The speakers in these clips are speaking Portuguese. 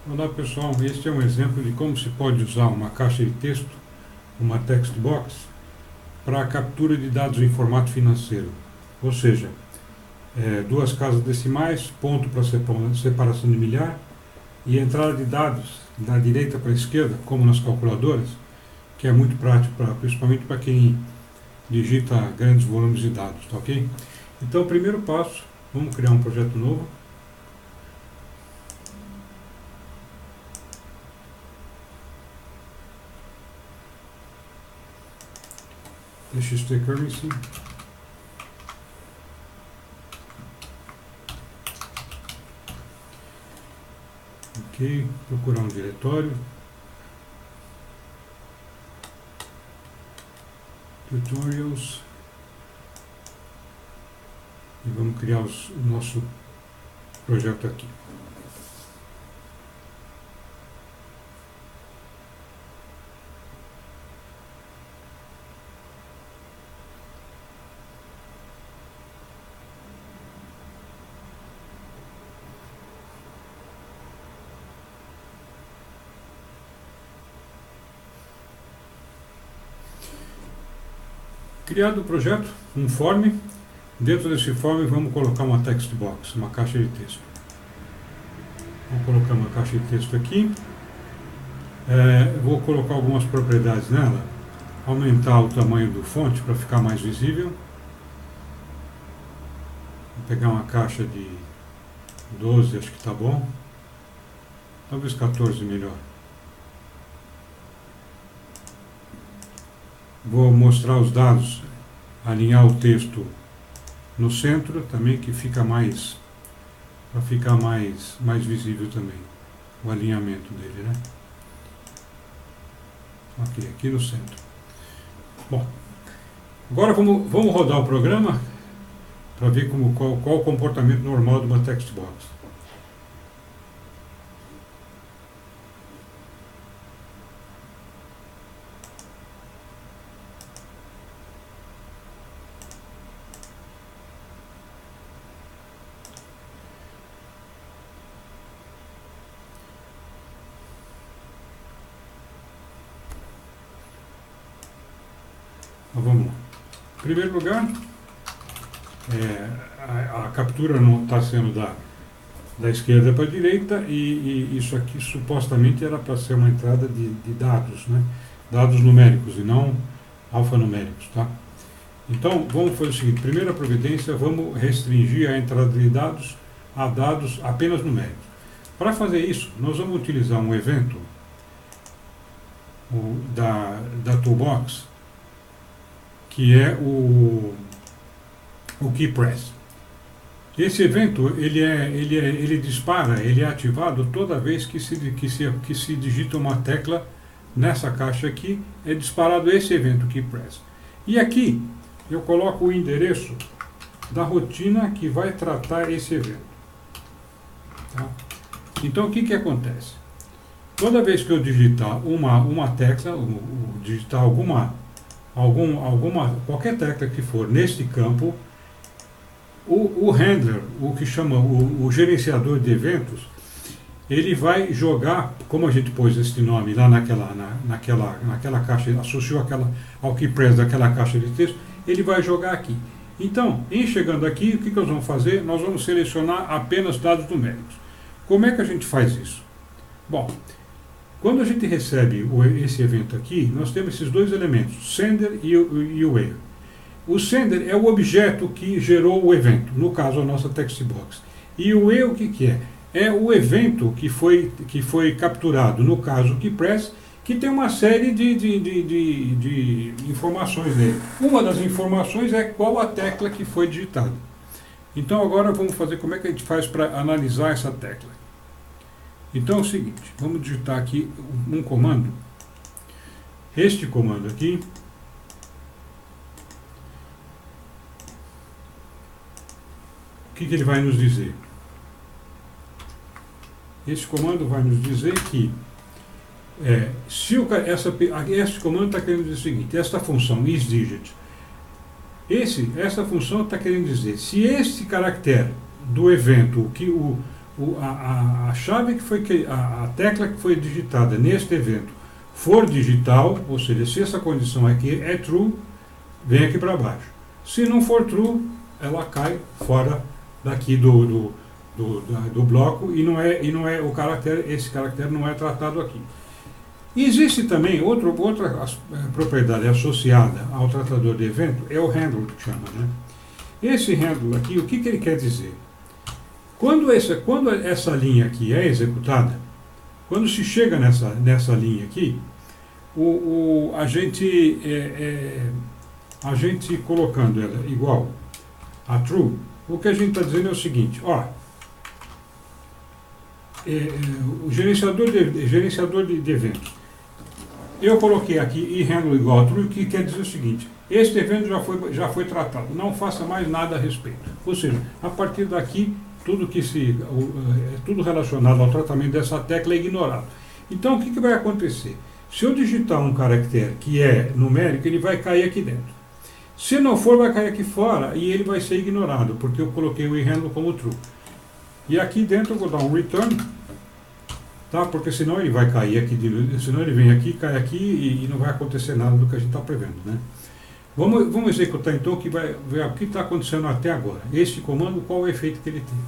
Olá pessoal, este é um exemplo de como se pode usar uma caixa de texto, uma text box, para a captura de dados em formato financeiro. Ou seja, duas casas decimais, ponto para separação de milhar e entrada de dados da direita para a esquerda, como nas calculadoras, que é muito prático, principalmente para quem digita grandes volumes de dados, tá ok? Então, o primeiro passo, vamos criar um projeto novo. TXT Currency. Ok, procurar um diretório. Tutorials. E vamos criar o nosso projeto aqui. Criado o projeto, um form. Dentro desse form vamos colocar uma text box, uma caixa de texto. Vou colocar uma caixa de texto aqui. Vou colocar algumas propriedades nela. Aumentar o tamanho do fonte para ficar mais visível. Vou pegar uma caixa de 12, acho que está bom. Talvez 14 melhor. Vou mostrar os dados, alinhar o texto no centro também, que fica mais, para ficar mais visível também, o alinhamento dele, né? Ok, aqui no centro. Bom, agora vamos rodar o programa para ver qual o comportamento normal de uma text box. Então, vamos lá. Em primeiro lugar, a captura não está sendo da esquerda para a direita e isso aqui supostamente era para ser uma entrada de dados, né? Dados numéricos e não alfanuméricos, tá? Então, vamos fazer o seguinte: primeira providência, vamos restringir a entrada de dados a dados apenas numéricos. Para fazer isso, nós vamos utilizar um evento da toolbox, que é o keyPress. Esse evento ele dispara, ele é ativado toda vez que se digita uma tecla nessa caixa aqui, é disparado esse evento keyPress. E aqui eu coloco o endereço da rotina que vai tratar esse evento. Tá? Então o que acontece? Toda vez que eu digitar uma tecla, digitar qualquer tecla que for neste campo, o handler, o que chama o gerenciador de eventos, ele vai jogar, como a gente pôs esse nome lá naquela caixa, associou ao keyPress daquela caixa de texto, ele vai jogar aqui. Então, em chegando aqui, o que nós vamos fazer? Nós vamos selecionar apenas dados numéricos. Como é que a gente faz isso? Bom, quando a gente recebe esse evento aqui, nós temos esses dois elementos, sender e o where. O sender é o objeto que gerou o evento, no caso a nossa text box. E o where o que é? É o evento que foi capturado, no caso o keyPress, que tem uma série de informações nele. Uma das informações é qual a tecla que foi digitada. Então agora vamos fazer como é que a gente faz para analisar essa tecla. Então é o seguinte, vamos digitar aqui um comando. Este comando aqui, o que ele vai nos dizer? Esse comando vai nos dizer que esse comando está querendo dizer o seguinte: esta função isDigit, essa função está querendo dizer, se esse caractere do evento, a chave que foi a tecla que foi digitada neste evento for digital, ou seja, se essa condição aqui é true, vem aqui para baixo. Se não for true, ela cai fora daqui do bloco e não é o caractere, esse caractere não é tratado aqui. E existe também outra propriedade associada ao tratador de evento, é o handle que chama, né? Esse handle aqui, o que ele quer dizer? Quando essa linha aqui é executada, quando se chega nessa linha aqui, a gente colocando ela igual a true, o que a gente está dizendo é o seguinte, ó, o gerenciador de eventos, eu coloquei aqui e handle igual a true, que quer dizer o seguinte, este evento já foi tratado, não faça mais nada a respeito. Ou seja, a partir daqui, tudo relacionado ao tratamento dessa tecla é ignorado. Então, o que vai acontecer? Se eu digitar um caractere que é numérico, ele vai cair aqui dentro. Se não for, vai cair aqui fora e ele vai ser ignorado, porque eu coloquei o handle como true. E aqui dentro eu vou dar um return, tá? Porque senão ele vai cair aqui, senão ele vem aqui, cai aqui e não vai acontecer nada do que a gente está prevendo, né? Vamos executar então o que está acontecendo até agora. Este comando, qual o efeito que ele teve?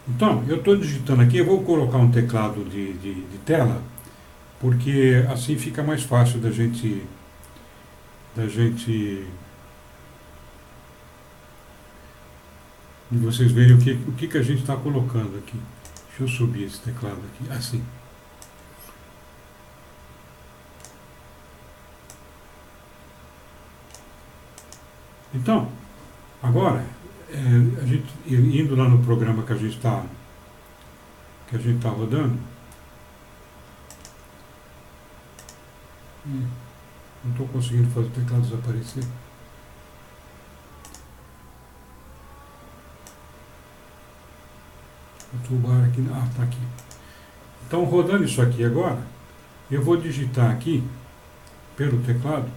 Então, eu estou digitando aqui, eu vou colocar um teclado de tela, porque assim fica mais fácil da gente de vocês verem o que a gente está colocando aqui. Deixa eu subir esse teclado aqui, assim. Então, agora, a gente indo lá no programa que a gente está rodando, não estou conseguindo fazer o teclado desaparecer. O toolbar aqui, está aqui. Então, rodando isso aqui agora, eu vou digitar aqui, pelo teclado,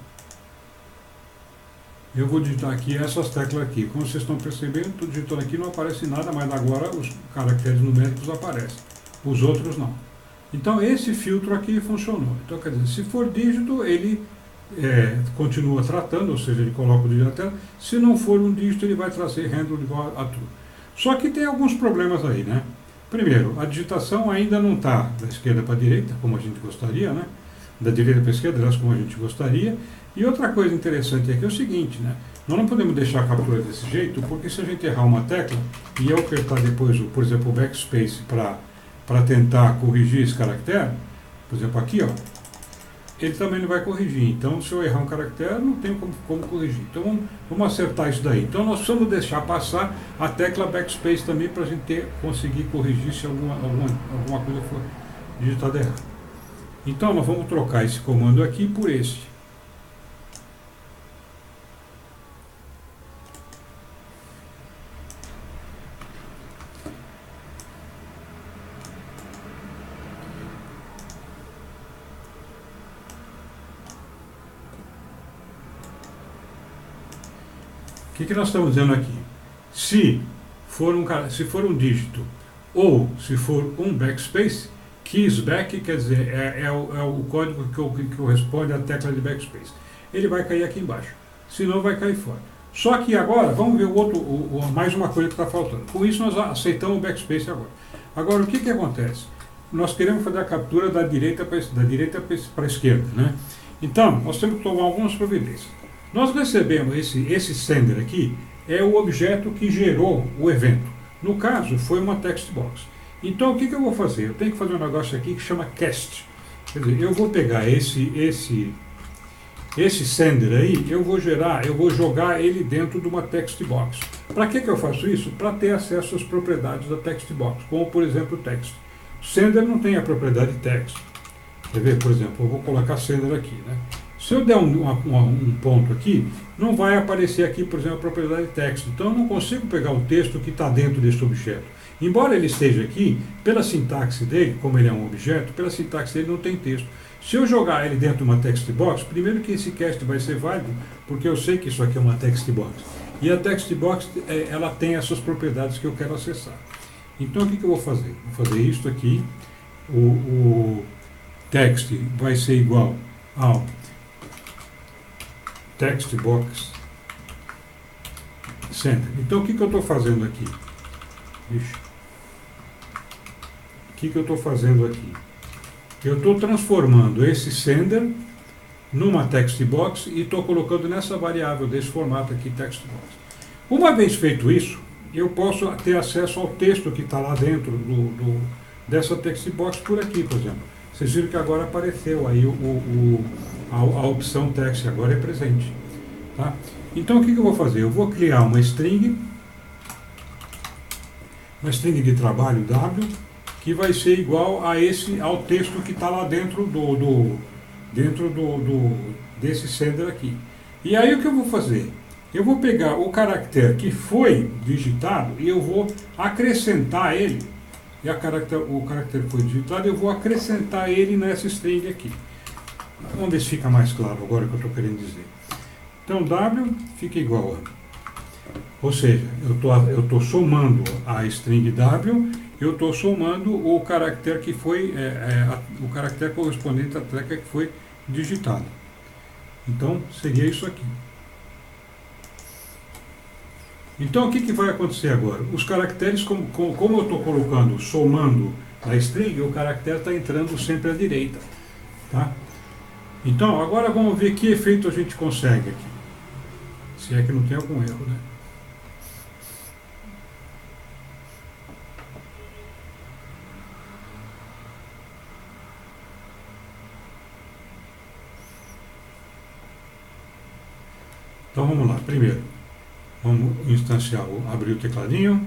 eu vou digitar aqui essas teclas aqui. Como vocês estão percebendo, estou digitando aqui, não aparece nada, mas agora os caracteres numéricos aparecem. Os outros não. Então, esse filtro aqui funcionou. Então, quer dizer, se for dígito, ele continua tratando, ou seja, ele coloca o dígito na tela. Se não for um dígito, ele vai trazer handle igual a true. Só que tem alguns problemas aí, né? Primeiro, a digitação ainda não está da esquerda para a direita, como a gente gostaria, né? Da direita para a esquerda, aliás, como a gente gostaria. E outra coisa interessante aqui é o seguinte, né? Nós não podemos deixar a captura desse jeito, porque se a gente errar uma tecla e eu apertar depois, por exemplo, o backspace para tentar corrigir esse caractere, por exemplo, aqui, ó, ele também não vai corrigir. Então, se eu errar um caractere, não tem como corrigir. Então, vamos acertar isso daí. Então, nós precisamos deixar passar a tecla backspace também para a gente conseguir corrigir se alguma coisa for digitada errada. Então, nós vamos trocar esse comando aqui por esse. O que nós estamos dizendo aqui? Se for um dígito ou se for um backspace, keys back quer dizer é o código que corresponde à tecla de backspace. Ele vai cair aqui embaixo, senão vai cair fora. Só que agora, vamos ver mais uma coisa que está faltando. Com isso nós aceitamos o backspace agora. Agora o que acontece? Nós queremos fazer a captura da direita para a esquerda, né? Então, nós temos que tomar algumas providências. Nós recebemos esse sender aqui, é o objeto que gerou o evento. No caso, foi uma text box. Então, o que eu vou fazer? Eu tenho que fazer um negócio aqui que chama cast. Quer dizer, eu vou pegar esse sender aí, eu vou jogar ele dentro de uma text box. Para que eu faço isso? Para ter acesso às propriedades da text box, como, por exemplo, o text. O sender não tem a propriedade text. Quer ver, por exemplo, eu vou colocar sender aqui, né? Se eu der um ponto aqui, não vai aparecer aqui, por exemplo, a propriedade text. Então, eu não consigo pegar o texto que está dentro desse objeto. Embora ele esteja aqui, pela sintaxe dele, como ele é um objeto, pela sintaxe dele não tem texto. Se eu jogar ele dentro de uma text box, primeiro que esse cast vai ser válido, porque eu sei que isso aqui é uma text box. E a text box, ela tem essas propriedades que eu quero acessar. Então o que eu vou fazer? Vou fazer isso aqui, o text vai ser igual ao text box sender. Então o que eu estou fazendo aqui? Ixi. O que eu estou fazendo aqui? Eu estou transformando esse sender numa text box e estou colocando nessa variável desse formato aqui, text box. Uma vez feito isso, eu posso ter acesso ao texto que está lá dentro dessa text box por aqui, por exemplo. Vocês viram que agora apareceu aí a opção text, agora é presente. Tá? Então o que eu vou fazer? Eu vou criar uma string de trabalho W, que vai ser igual ao texto que está lá dentro desse sender aqui. E aí o que eu vou fazer? Eu vou pegar o caractere que foi digitado e eu vou acrescentar ele. E o caractere foi digitado, eu vou acrescentar ele nessa string aqui. Vamos ver se fica mais claro agora o que eu estou querendo dizer. Então W fica igual a... Ou seja, eu estou somando a string W, eu estou somando o caractere que foi, o caractere correspondente à tecla que foi digitado. Então, seria isso aqui. Então, o que vai acontecer agora? Os caracteres, como eu estou colocando, somando a string, o caractere está entrando sempre à direita. Tá? Então, agora vamos ver que efeito a gente consegue aqui. Se é que não tem algum erro, né? Então vamos lá, primeiro, vamos instanciar, abrir o tecladinho,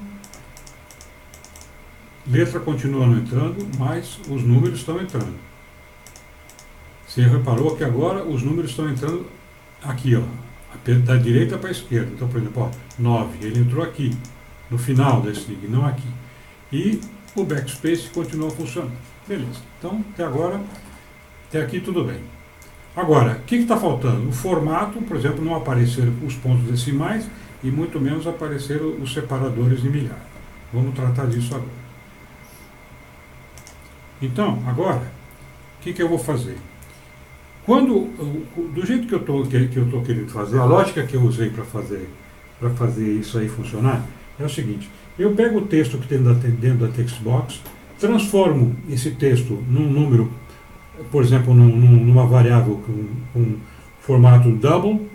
letra continua não entrando, mas os números estão entrando. Você reparou que agora os números estão entrando aqui, ó, da direita para a esquerda. Então, por exemplo, ó, 9, ele entrou aqui, no final da string, não aqui. E o backspace continua funcionando. Beleza, então até agora, até aqui tudo bem. Agora, o que está faltando? O formato, por exemplo, não apareceram os pontos decimais e muito menos apareceram os separadores de milhar. Vamos tratar disso agora. Então, agora, o que eu vou fazer? Do jeito que eu estou querendo fazer, a lógica que eu usei para fazer isso aí funcionar, é o seguinte: eu pego o texto que tem dentro da text box, transformo esse texto num número, por exemplo, numa variável com formato double,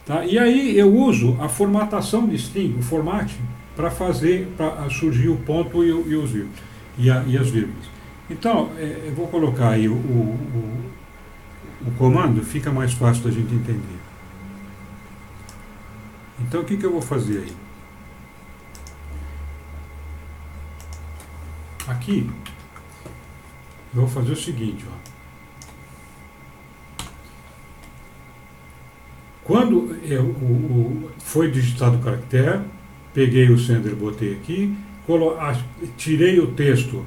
tá? E aí eu uso a formatação de string, o format, para surgir o ponto e as vírgulas. Então, eu vou colocar aí o comando, fica mais fácil da gente entender. Então, o que eu vou fazer aí? Aqui, eu vou fazer o seguinte, ó. Quando foi digitado o caractere, peguei o sender, botei aqui, tirei o texto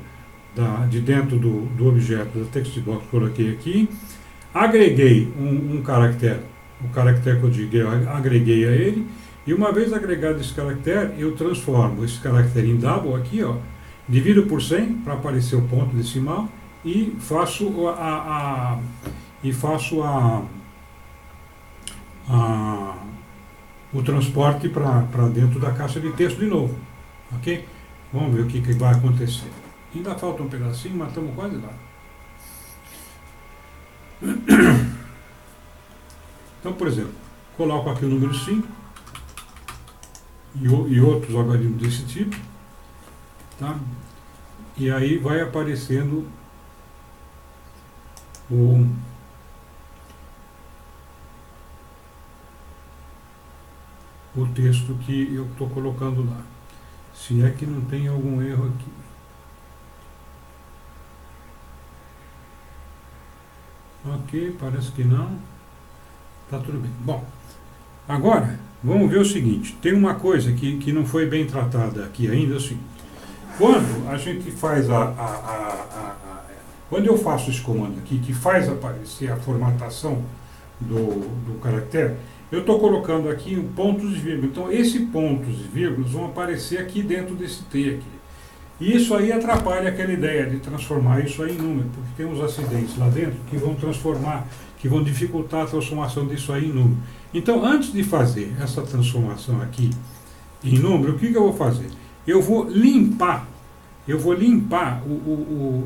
de dentro do objeto da text box, coloquei aqui, agreguei um caractere, o caractere que eu agreguei a ele, e uma vez agregado esse caractere, eu transformo esse caractere em double aqui, ó, divido por 100 para aparecer o ponto decimal e faço o transporte para dentro da caixa de texto de novo, ok? Vamos ver o que vai acontecer. Ainda falta um pedacinho, mas estamos quase lá. Então, por exemplo, coloco aqui o número 5 e outros algoritmos desse tipo, tá? E aí vai aparecendo o texto que eu estou colocando lá. Se é que não tem algum erro aqui. Ok, parece que não. Tá tudo bem. Bom, agora vamos ver o seguinte. Tem uma coisa que não foi bem tratada aqui ainda, é o seguinte. Quando a gente faz Quando eu faço esse comando aqui, que faz aparecer a formatação do caractere, eu estou colocando aqui pontos e vírgulas. Então, esses pontos e vírgulas vão aparecer aqui dentro desse T aqui. E isso aí atrapalha aquela ideia de transformar isso aí em número, porque tem uns acidentes lá dentro que vão transformar, que vão dificultar a transformação disso aí em número. Então, antes de fazer essa transformação aqui em número, o que eu vou fazer? Eu vou limpar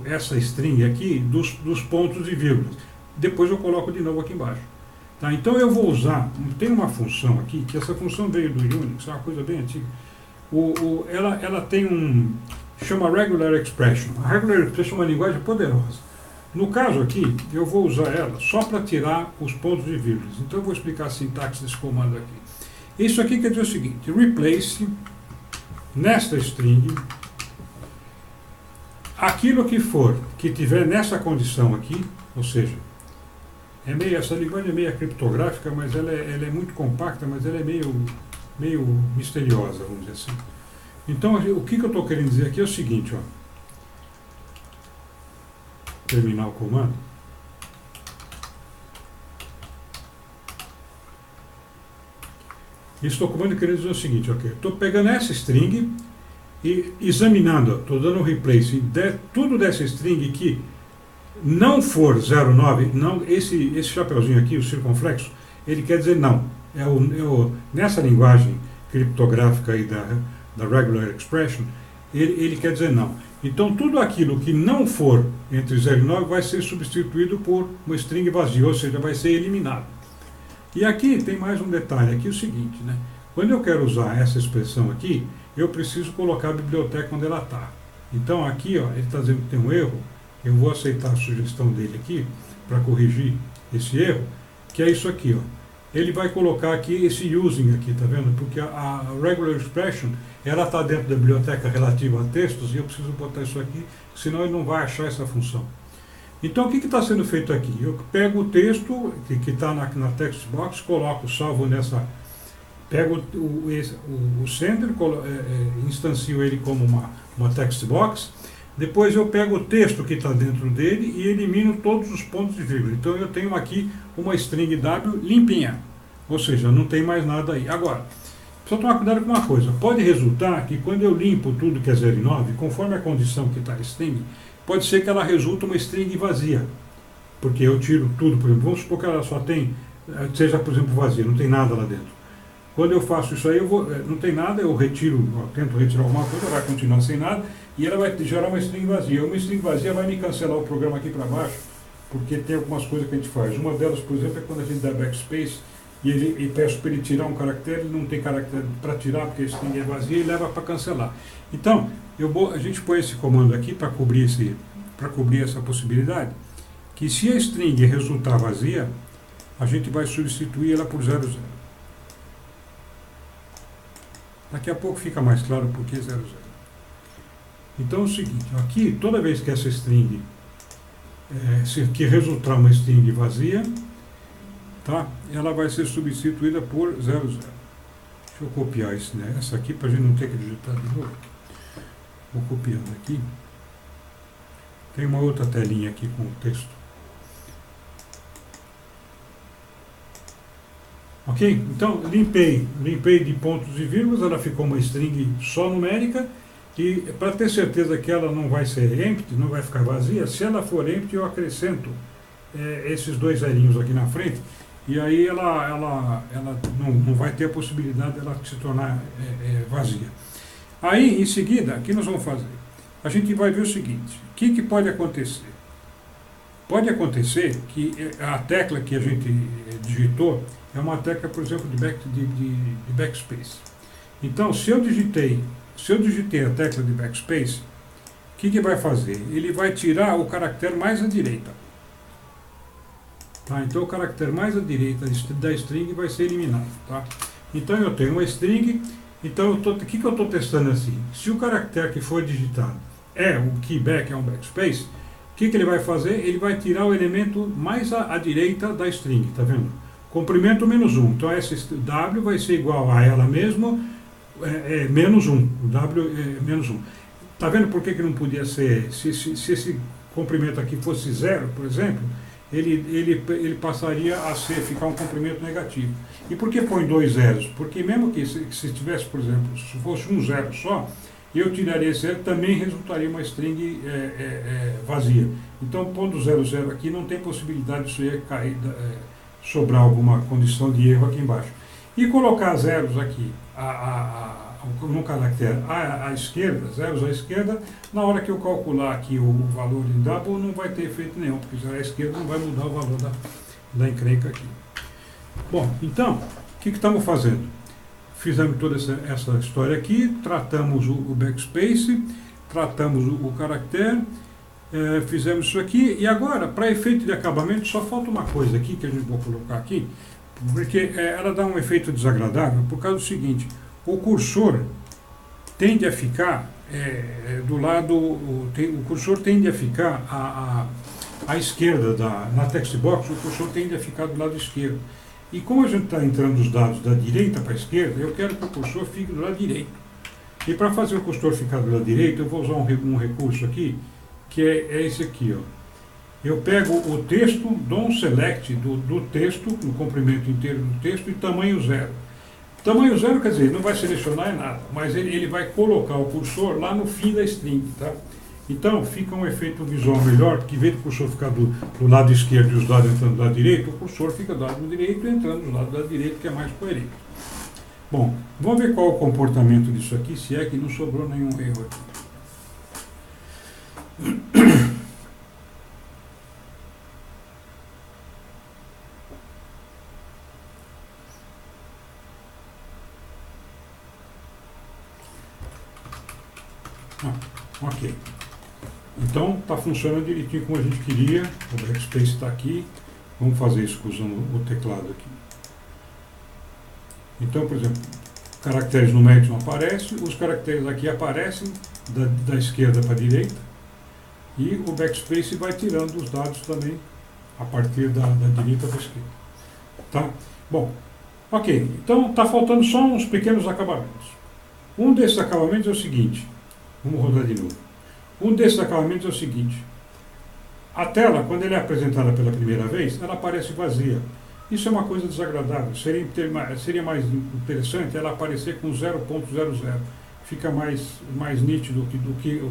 essa string aqui dos pontos e vírgulas. Depois eu coloco de novo aqui embaixo. Tá? Então eu vou usar, tem uma função aqui, que essa função veio do Unix, é uma coisa bem antiga. Ela tem chama Regular Expression. A Regular Expression é uma linguagem poderosa. No caso aqui, eu vou usar ela só para tirar os pontos e vírgulas. Então eu vou explicar a sintaxe desse comando aqui. Isso aqui quer dizer o seguinte: replace nesta string aquilo que tiver nessa condição aqui, ou seja, essa linguagem é meio criptográfica, mas ela é muito compacta, mas ela é meio misteriosa, vamos dizer assim. Então, o que eu estou querendo dizer aqui é o seguinte, ó. Terminar o comando. Estou comando querendo dizer o seguinte, ok. Estou pegando essa string e examinando, estou dando um replace. Tudo dessa string que não for 09, não, esse chapeuzinho aqui, o circunflexo, ele quer dizer não. Nessa linguagem criptográfica aí da Regular Expression, ele quer dizer não. Então, tudo aquilo que não for entre 0 e 9 vai ser substituído por uma string vazia, ou seja, vai ser eliminado. E aqui tem mais um detalhe, aqui é o seguinte, né? Quando eu quero usar essa expressão aqui, eu preciso colocar a biblioteca onde ela está. Então, aqui, ó, ele está dizendo que tem um erro, eu vou aceitar a sugestão dele aqui, para corrigir esse erro, que é isso aqui, ó. Ele vai colocar aqui esse using aqui, tá vendo? Porque a regular expression, ela está dentro da biblioteca relativa a textos, e eu preciso botar isso aqui, senão ele não vai achar essa função. Então, o que está sendo feito aqui? Eu pego o texto que está na text box, coloco, salvo nessa... Pego o sender, instancio ele como uma text box, depois eu pego o texto que está dentro dele e elimino todos os pontos de vírgula. Então eu tenho aqui uma string W limpinha, ou seja, não tem mais nada aí. Agora, precisa tomar cuidado com uma coisa, pode resultar que quando eu limpo tudo que é 0 e 9, conforme a condição que está a string, pode ser que ela resulte uma string vazia, porque eu tiro tudo, por exemplo, vamos supor que ela só tem, seja por exemplo vazia, não tem nada lá dentro. Quando eu faço isso aí, não tem nada, eu tento retirar alguma coisa, vai continuar sem nada, e ela vai gerar uma string vazia. Uma string vazia vai me cancelar o programa aqui para baixo, porque tem algumas coisas que a gente faz. Uma delas, por exemplo, é quando a gente dá backspace, e peço para ele tirar um caractere, ele não tem caractere para tirar, porque a string é vazia, e leva para cancelar. Então, a gente põe esse comando aqui para cobrir essa possibilidade, que se a string resultar vazia, a gente vai substituir ela por 00. Daqui a pouco fica mais claro por que 00. Então é o seguinte, aqui toda vez que essa string que resultar uma string vazia, tá, ela vai ser substituída por 00. Deixa eu copiar essa aqui para a gente não ter que digitar de novo. Vou copiando aqui. Tem uma outra telinha aqui com o texto. Ok? Então, limpei de pontos e vírgulas, ela ficou uma string só numérica, e para ter certeza que ela não vai ser empty, não vai ficar vazia, se ela for empty, eu acrescento esses dois zerinhos aqui na frente, e aí ela não vai ter a possibilidade dela se tornar vazia. Aí, em seguida, o que nós vamos fazer? A gente vai ver o seguinte, o que pode acontecer? Pode acontecer que a tecla que a gente digitou é uma tecla, por exemplo, de backspace. Então, se eu digitei a tecla de backspace, o que vai fazer? Ele vai tirar o caractere mais à direita. Tá? Então, o caractere mais à direita da string vai ser eliminado. Tá? Então, eu tenho uma string. Então, o que eu estou testando assim? Se o caractere que foi digitado é um keyback, é um backspace, o que ele vai fazer? Ele vai tirar o elemento mais à direita da string, tá vendo? Comprimento menos 1. Então, essa W vai ser igual a ela mesma, menos 1. O W é menos 1. Tá vendo por que não podia ser? Se esse comprimento aqui fosse 0, por exemplo, ele passaria a ficar um comprimento negativo. E por que põe 2 zeros? Porque mesmo que se tivesse, por exemplo, se fosse um 0 só, eu tiraria esse 0, também resultaria uma string vazia. Então, pondo 0, 0 aqui, não tem possibilidade disso aí cair, sobrar alguma condição de erro aqui embaixo. E colocar zeros aqui no caractere à esquerda, zeros à esquerda, na hora que eu calcular aqui o valor em double, não vai ter efeito nenhum, porque zero à esquerda não vai mudar o valor da encrenca aqui. Bom, então, o que estamos fazendo? Fizemos toda essa história aqui, tratamos o backspace, tratamos o caractere, fizemos isso aqui, e agora, para efeito de acabamento, só falta uma coisa aqui, que a gente vai colocar aqui, porque ela dá um efeito desagradável, por causa do seguinte: o cursor tende a ficar do lado, o cursor tende a ficar à esquerda, na text box, o cursor tende a ficar do lado esquerdo. E como a gente está entrando os dados da direita para a esquerda, eu quero que o cursor fique do lado direito. E para fazer o cursor ficar do lado direito, eu vou usar um recurso aqui, que é esse aqui, ó. Eu pego o texto, dou um select do texto, no comprimento inteiro do texto, e tamanho 0. Tamanho 0 quer dizer, não vai selecionar nada, mas ele vai colocar o cursor lá no fim da string, tá? Então, fica um efeito visual melhor, porque em vez do cursor ficar do lado esquerdo e os dados entrando do lado direito, o cursor fica do lado direito e entrando do lado direito, que é mais coerente. Bom, vamos ver qual é o comportamento disso aqui, se é que não sobrou nenhum erro aqui. Ok. Então, está funcionando direitinho como a gente queria. O backspace está aqui. Vamos fazer isso usando o teclado aqui. Então, por exemplo, caracteres numéricos não aparecem. Os caracteres aqui aparecem da esquerda para a direita. E o backspace vai tirando os dados também a partir da direita para a esquerda. Tá? Bom, ok. Então, está faltando só uns pequenos acabamentos. Um desses acabamentos é o seguinte. Vamos rodar de novo. Um desses acabamentos é o seguinte: a tela, quando ela é apresentada pela primeira vez, ela aparece vazia. Isso é uma coisa desagradável. Seria mais interessante ela aparecer com 0.00. Fica mais nítido o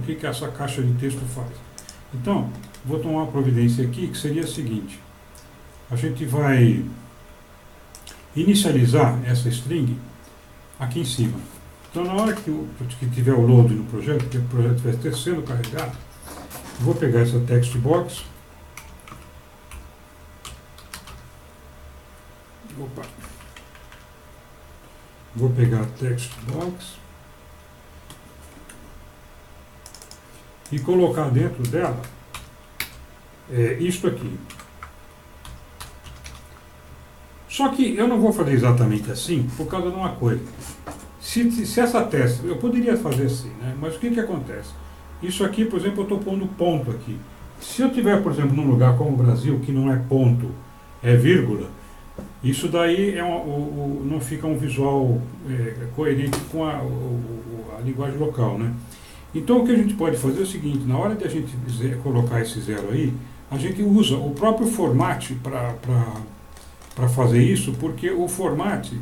que essa caixa de texto faz. Então, vou tomar uma providência aqui, que seria a seguinte: a gente vai inicializar essa string aqui em cima. Então, na hora que tiver o load no projeto, que o projeto estiver sendo carregado, eu vou pegar essa text box. Vou pegar a text box e colocar dentro dela isto aqui. Só que eu não vou fazer exatamente assim por causa de uma coisa. Se essa testa, eu poderia fazer assim, né? Mas o que acontece? Isso aqui, por exemplo, eu estou pondo ponto aqui. Se eu tiver, por exemplo, num lugar como o Brasil, que não é ponto, é vírgula, isso daí não fica um visual coerente com a linguagem local, né? Então o que a gente pode fazer é o seguinte: na hora de a gente colocar esse zero aí, a gente usa o próprio format para fazer isso, porque o format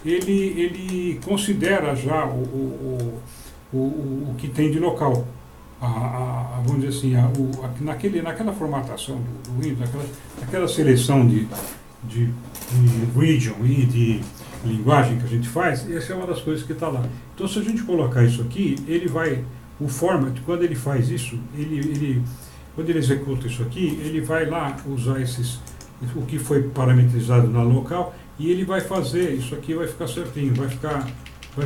ele considera já o que tem de local. Vamos dizer assim, naquela formatação do Windows, naquela seleção de region e de linguagem que a gente faz, essa é uma das coisas que está lá. Então, se a gente colocar isso aqui, o format, quando ele faz isso, quando ele executa isso aqui, ele vai lá usar o que foi parametrizado na local, e ele vai fazer, isso aqui vai ficar certinho, vai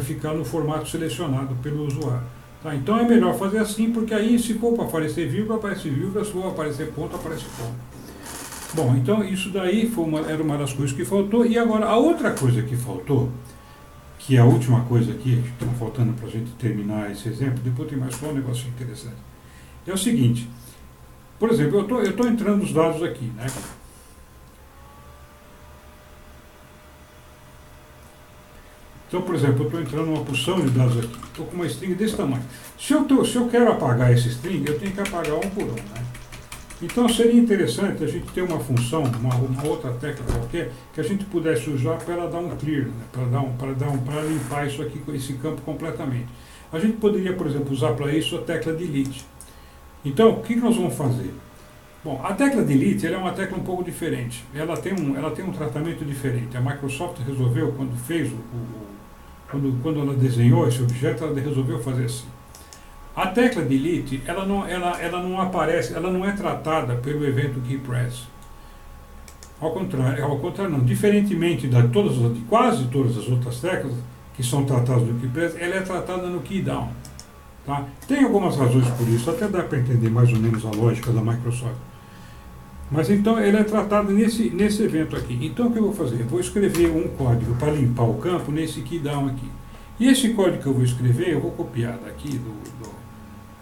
ficar no formato selecionado pelo usuário. Tá? Então é melhor fazer assim, porque aí se for para aparecer vírgula, aparece vírgula, se for aparecer ponto, aparece ponto. Bom, então isso daí era uma das coisas que faltou. E agora, a outra coisa que faltou, que é a última coisa aqui, que está faltando para a gente terminar esse exemplo, depois tem mais só um negócio interessante, é o seguinte: por exemplo, eu estou entrando os dados aqui, né? Então, por exemplo, eu estou entrando uma porção de dados aqui, estou com uma string desse tamanho. Se eu quero apagar esse string, eu tenho que apagar um por um, né? Então seria interessante a gente ter uma função, uma outra tecla qualquer, que a gente pudesse usar para ela dar um clear, né? Para limpar isso aqui, esse campo completamente. A gente poderia, por exemplo, usar para isso a tecla delete. Então, o que nós vamos fazer? Bom, a tecla delete ela é uma tecla um pouco diferente. Ela tem um tratamento diferente. A Microsoft resolveu, quando fez quando ela desenhou esse objeto, ela resolveu fazer assim. A tecla delete, ela não aparece, ela não é tratada pelo evento keypress. Ao contrário não. Diferentemente de quase todas as outras teclas que são tratadas no keypress, ela é tratada no keydown. Tá? Tem algumas razões por isso, até dá para entender mais ou menos a lógica da Microsoft. Mas então ela é tratada nesse evento aqui. Então o que eu vou fazer? Eu vou escrever um código para limpar o campo nesse keydown aqui. E esse código que eu vou escrever, eu vou copiar daqui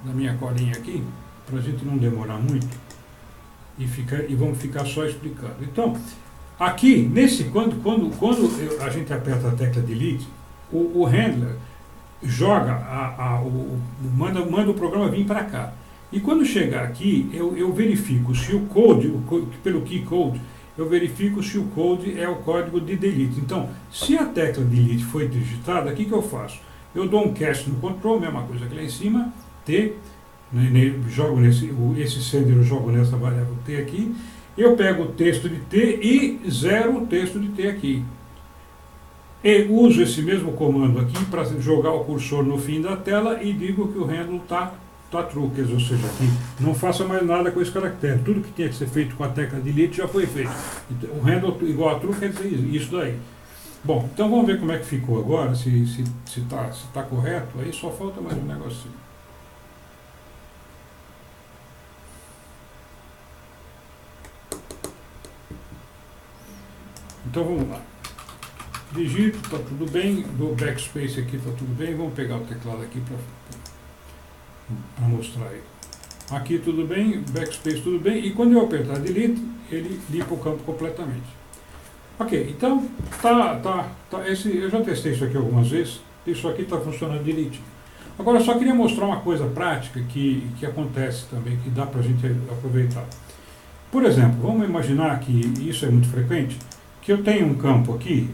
da minha colinha aqui, para a gente não demorar muito, e vamos ficar só explicando. Então, aqui, quando a gente aperta a tecla delete, o handler joga, manda o programa vir para cá. E quando chegar aqui, eu verifico se o code, pelo key code, eu verifico se o code é o código de delete. Então, se a tecla delete foi digitada, o que eu faço? Eu dou um cast no control, mesma coisa que lá em cima, T, jogo esse sender eu jogo nessa variável T aqui, eu pego o texto de T e zero o texto de T aqui. E uso esse mesmo comando aqui para jogar o cursor no fim da tela e digo que o handle está true, ou seja, aqui não faça mais nada com esse caractere. Tudo que tinha que ser feito com a tecla delete já foi feito. Então, o handle igual a true quer dizer isso daí. Bom, então vamos ver como é que ficou agora, se tá correto. Aí só falta mais um negocinho. Então vamos lá. Digito, está tudo bem. Do backspace aqui está tudo bem. Vamos pegar o teclado aqui para mostrar aí. Aqui tudo bem, backspace tudo bem. E quando eu apertar delete, ele limpa o campo completamente. Ok, então eu já testei isso aqui algumas vezes. Isso aqui está funcionando direitinho. Agora eu só queria mostrar uma coisa prática que acontece também, que dá para a gente aproveitar. Por exemplo, vamos imaginar que isso é muito frequente, que eu tenho um campo aqui,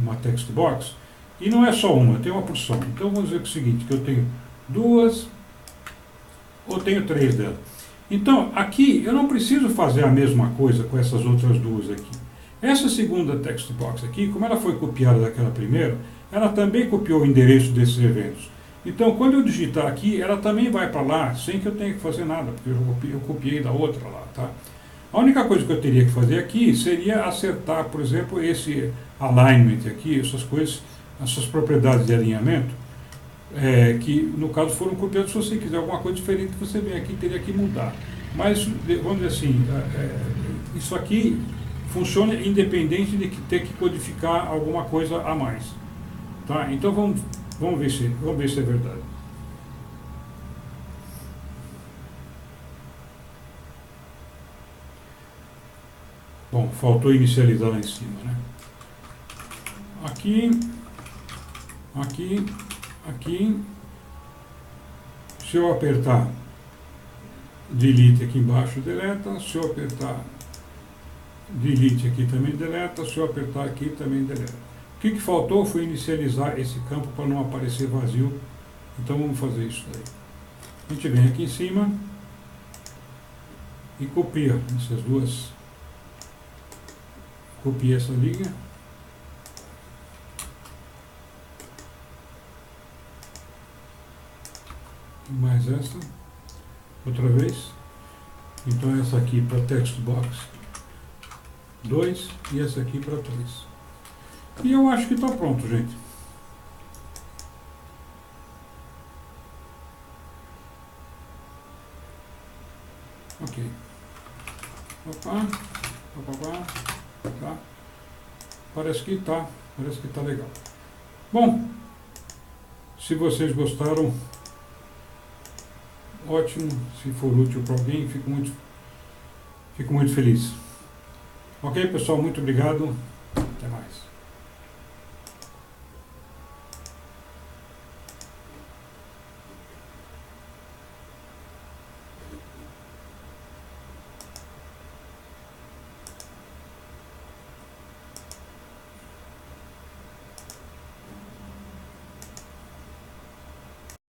uma text box, e não é só uma, eu tenho uma porção. Então vamos dizer o seguinte, que eu tenho duas, ou tenho três delas. Então, aqui eu não preciso fazer a mesma coisa com essas outras duas aqui. Essa segunda text box aqui, como ela foi copiada daquela primeira, ela também copiou o endereço desses eventos. Então, quando eu digitar aqui, ela também vai para lá, sem que eu tenha que fazer nada, porque eu copiei da outra lá, tá? A única coisa que eu teria que fazer aqui seria acertar, por exemplo, esse alignment aqui, essas coisas, essas propriedades de alinhamento, que no caso foram copiadas. Se você quiser alguma coisa diferente, você vem aqui e teria que mudar. Mas, vamos dizer assim, isso aqui funciona independente de ter que codificar alguma coisa a mais. Tá? Então vamos ver se é verdade. Bom, faltou inicializar lá em cima, né? Aqui. Se eu apertar delete aqui embaixo, deleta. Se eu apertar delete aqui, também deleta. Se eu apertar aqui, também deleta. O que faltou foi inicializar esse campo para não aparecer vazio. Então vamos fazer isso daí. A gente vem aqui em cima e copia essas duas. Copia essa linha. Mais essa. Outra vez. Então essa aqui para text box 2 e essa aqui para 3. E eu acho que está pronto, gente. Ok. Opa. Tá? Parece que tá legal. Bom, se vocês gostaram, ótimo. Se for útil para alguém, fico muito feliz. Ok, pessoal, muito obrigado.